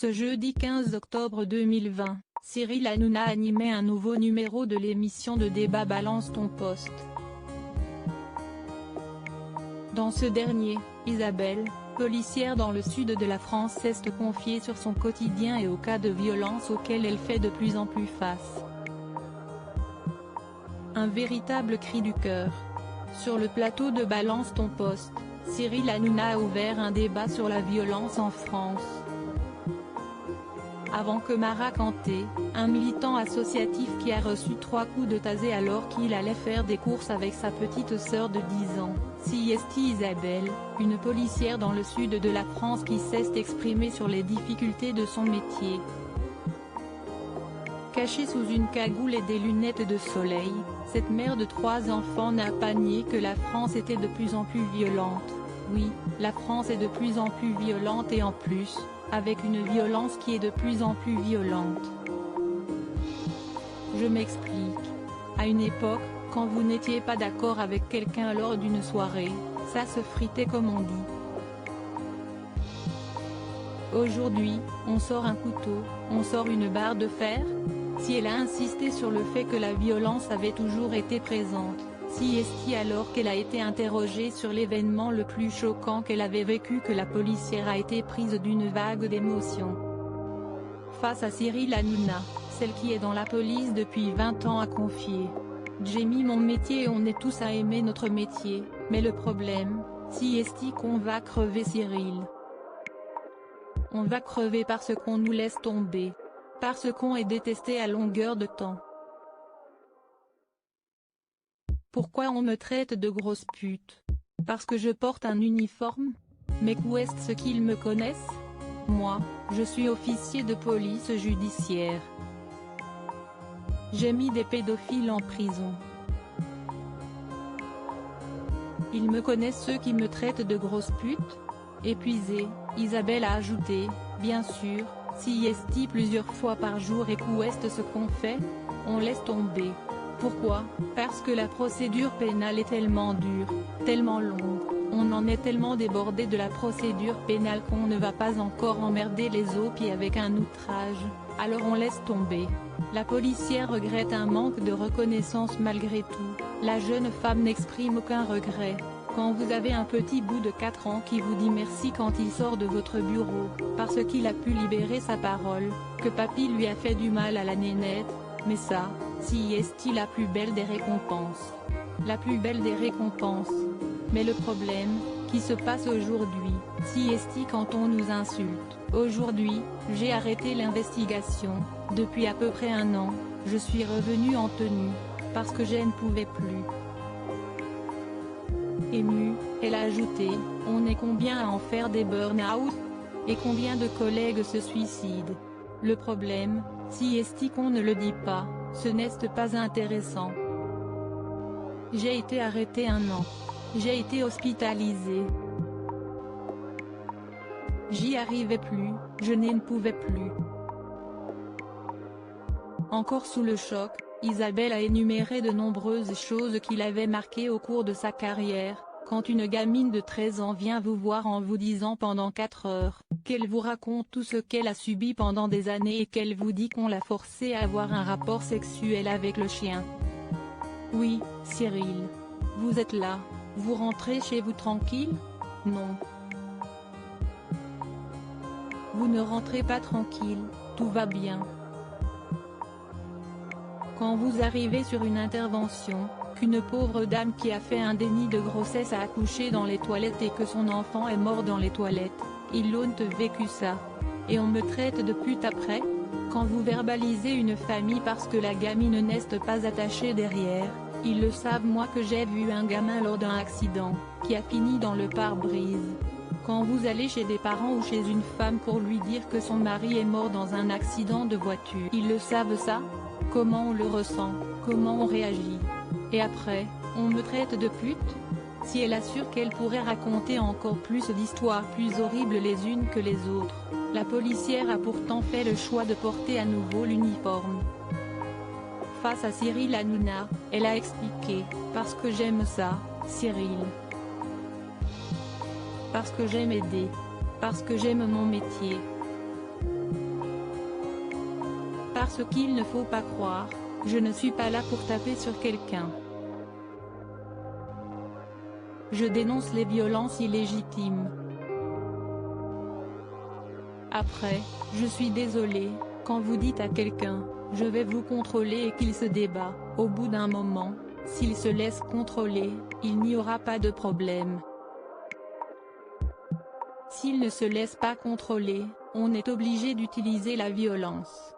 Ce jeudi 15 octobre 2020, Cyril Hanouna animait un nouveau numéro de l'émission de débat Balance ton poste. Dans ce dernier, Isabelle, policière dans le sud de la France, s'est confiée sur son quotidien et aux cas de violence auxquels elle fait de plus en plus face. Un véritable cri du cœur. Sur le plateau de Balance ton poste, Cyril Hanouna a ouvert un débat sur la violence en France. Avant que Mara Kanté, un militant associatif qui a reçu 3 coups de taser alors qu'il allait faire des courses avec sa petite sœur de 10 ans, CST Isabelle, une policière dans le sud de la France qui s'est exprimée sur les difficultés de son métier. Cachée sous une cagoule et des lunettes de soleil, cette mère de 3 enfants n'a pas nié que la France était de plus en plus violente. Oui, la France est de plus en plus violente et en plus, avec une violence qui est de plus en plus violente. Je m'explique. À une époque, quand vous n'étiez pas d'accord avec quelqu'un lors d'une soirée, ça se fritait comme on dit. Aujourd'hui, on sort un couteau, on sort une barre de fer. Si elle a insisté sur le fait que la violence avait toujours été présente, CST alors qu'elle a été interrogée sur l'événement le plus choquant qu'elle avait vécu, que la policière a été prise d'une vague d'émotions. Face à Cyril Hanouna, celle qui est dans la police depuis 20 ans a confié: j'ai mis mon métier et on est tous à aimer notre métier, mais le problème, CST, qu'on va crever Cyril. On va crever parce qu'on nous laisse tomber. Parce qu'on est détesté à longueur de temps. Pourquoi on me traite de grosse pute? Parce que je porte un uniforme? Mais où est-ce qu'ils me connaissent? Moi, je suis officier de police judiciaire. J'ai mis des pédophiles en prison. Ils me connaissent, ceux qui me traitent de grosse pute? Épuisée, Isabelle a ajouté: bien sûr, CST plusieurs fois par jour. Et où est-ce ce qu'on fait? On laisse tomber. Pourquoi? Parce que la procédure pénale est tellement dure, tellement longue, on en est tellement débordé de la procédure pénale qu'on ne va pas encore emmerder les autres avec un outrage, alors on laisse tomber. La policière regrette un manque de reconnaissance malgré tout. La jeune femme n'exprime aucun regret. Quand vous avez un petit bout de 4 ans qui vous dit merci quand il sort de votre bureau, parce qu'il a pu libérer sa parole, que papy lui a fait du mal à la nénette, mais ça, CST, la plus belle des récompenses. La plus belle des récompenses. Mais le problème, qui se passe aujourd'hui, CST, quand on nous insulte. Aujourd'hui, j'ai arrêté l'investigation, depuis à peu près 1 an, je suis revenue en tenue, parce que je ne pouvais plus. Émue, elle a ajouté: on est combien à en faire des burn-out? Et combien de collègues se suicident? Le problème, CST, qu'on ne le dit pas, ce n'est pas intéressant. J'ai été arrêtée 1 an. J'ai été hospitalisée. J'y arrivais plus, je ne pouvais plus. Encore sous le choc, Isabelle a énuméré de nombreuses choses qui l'avaient marquée au cours de sa carrière. Quand une gamine de 13 ans vient vous voir en vous disant pendant 4 heures, qu'elle vous raconte tout ce qu'elle a subi pendant des années et qu'elle vous dit qu'on l'a forcée à avoir un rapport sexuel avec le chien. Oui, Cyril. Vous êtes là, vous rentrez chez vous tranquille? Non. Vous ne rentrez pas tranquille, tout va bien. Quand vous arrivez sur une intervention, qu'une pauvre dame qui a fait un déni de grossesse a accouché dans les toilettes et que son enfant est mort dans les toilettes, ils l'ont vécu ça. Et on me traite de pute après? Quand vous verbalisez une famille parce que la gamine n'est pas attachée derrière, ils le savent. Moi que j'ai vu un gamin lors d'un accident, qui a fini dans le pare-brise. Quand vous allez chez des parents ou chez une femme pour lui dire que son mari est mort dans un accident de voiture, ils le savent ça? Comment on le ressent, comment on réagit? Et après, on me traite de pute? Si elle assure qu'elle pourrait raconter encore plus d'histoires plus horribles les unes que les autres, la policière a pourtant fait le choix de porter à nouveau l'uniforme. Face à Cyril Hanouna, elle a expliqué: parce que j'aime ça, Cyril. Parce que j'aime aider. Parce que j'aime mon métier. Parce qu'il ne faut pas croire, je ne suis pas là pour taper sur quelqu'un. Je dénonce les violences illégitimes. Après, je suis désolé, quand vous dites à quelqu'un, je vais vous contrôler et qu'il se débat, au bout d'un moment, s'il se laisse contrôler, il n'y aura pas de problème. S'il ne se laisse pas contrôler, on est obligé d'utiliser la violence.